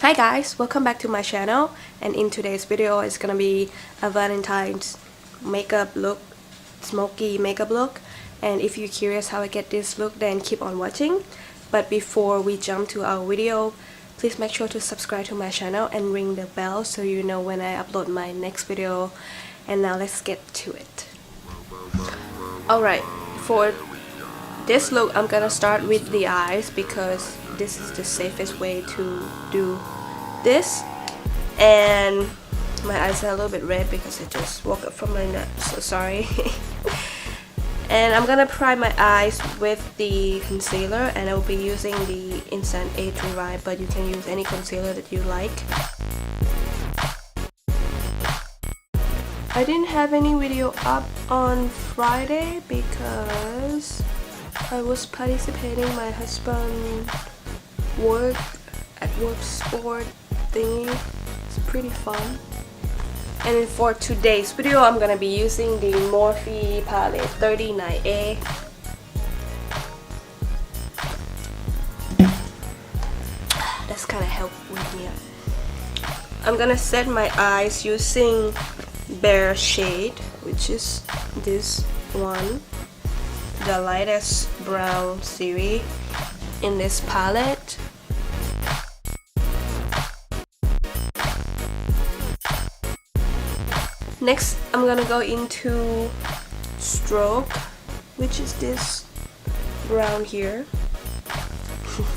Hi guys, welcome back to my channel, and in today's video it's gonna be a Valentine's makeup look, smoky makeup look. And if you're curious how I get this look, then keep on watching. But before we jump to our video, please make sure to subscribe to my channel and ring the bell so you know when I upload my next video. And now let's get to it. Alright, for this look I'm gonna start with the eyes because this is the safest way to do this. And my eyes are a little bit red because I just woke up from my nap, so sorry. And I'm gonna prime my eyes with the concealer, and I will be using the Instant Age Revive, but you can use any concealer that you like. I didn't have any video up on Friday because I was participating in my husband's work sport thingy. It's pretty fun. And for today's video I'm gonna be using the Morphe palette 39A. That's kind of help with me up. I'm gonna set my eyes using Bare shade, which is this one, the lightest brown series in this palette. Next I'm gonna go into Stroke, which is this brown here.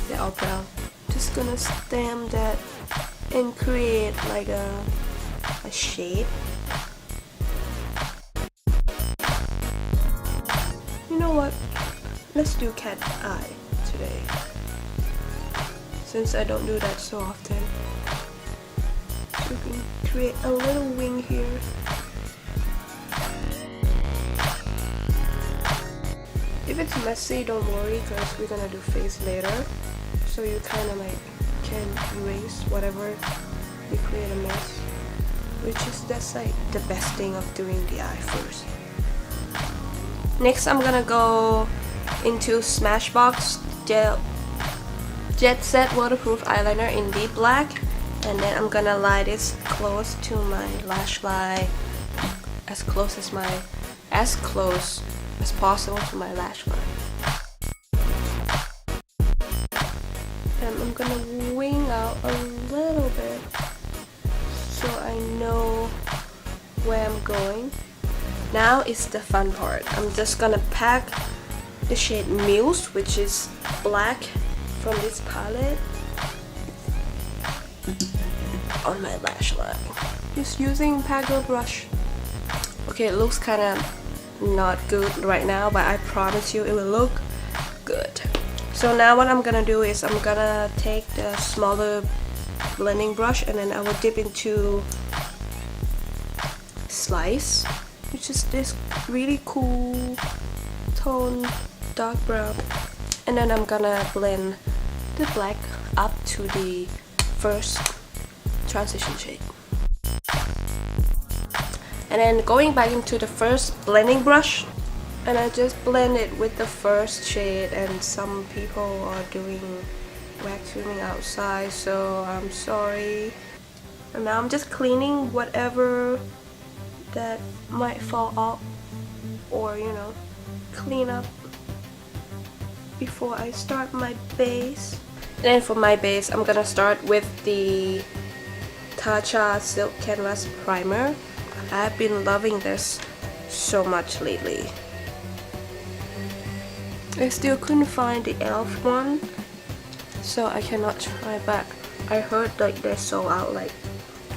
They're all brown. Just gonna stamp that and create like a shape. You know what? Let's do cat eye today, since I don't do that so often. So we can create a little wing here. If it's messy, don't worry, because we're gonna do face later. So you kind of like can erase whatever you create a mess, that's like the best thing of doing the eye first. Next I'm gonna go into Smashbox Jet Set Waterproof Eyeliner in deep black, and then I'm gonna lie this close to my lash line, as close as possible to my lash line. And I'm gonna wing out a little bit so I know where I'm going. Now is the fun part. I'm just gonna pack the shade Muse, which is black from this palette, on my lash line. Just using Paddle brush. Okay, it looks kind of not good right now, but I promise you it will look good. So now what I'm gonna do is I'm gonna take the smaller blending brush, and then I will dip into Slice, which is this really cool tone dark brown, and then I'm gonna blend the black up to the first transition shade, and then going back into the first blending brush, and I just blend it with the first shade. And some people are doing wax swimming outside, so I'm sorry. And now I'm just cleaning whatever that might fall off, or you know, clean up before I start my base. And then for my base I'm gonna start with the Tatcha Silk Canvas Primer. I've been loving this so much lately. I still couldn't find the e.l.f. one, so I cannot try, but I heard like they're sold out, like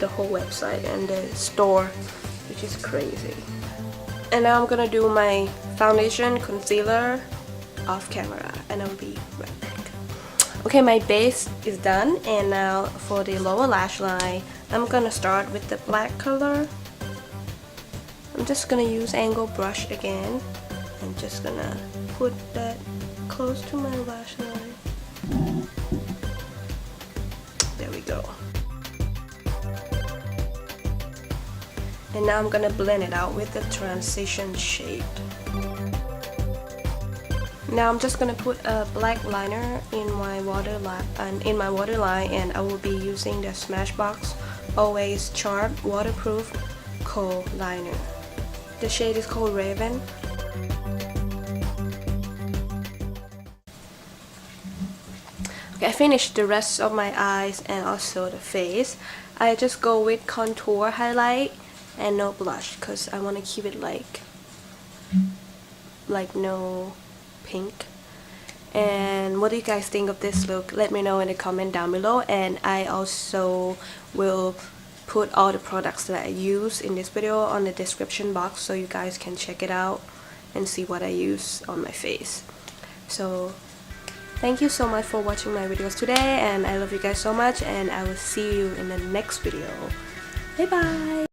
the whole website and the store, which is crazy. And now I'm gonna do my foundation, concealer off camera, and I'll be right back. Okay, my base is done, and now for the lower lash line I'm gonna start with the black color. I'm just gonna use angle brush again, and just gonna put that close to my lash line. There we go. And now I'm gonna blend it out with the transition shade. Now I'm just gonna put a black liner in my waterline, and I will be using the Smashbox Always Charm Waterproof Kohl liner. The shade is called Raven. Okay, I finished the rest of my eyes and also the face. I just go with contour highlight and no blush because I want to keep it like no pink. And what do you guys think of this look? Let me know in the comment down below, and I also will put all the products that I use in this video on the description box so you guys can check it out and see what I use on my face. So thank you so much for watching my videos today, and I love you guys so much, and I will see you in the next video. Bye bye.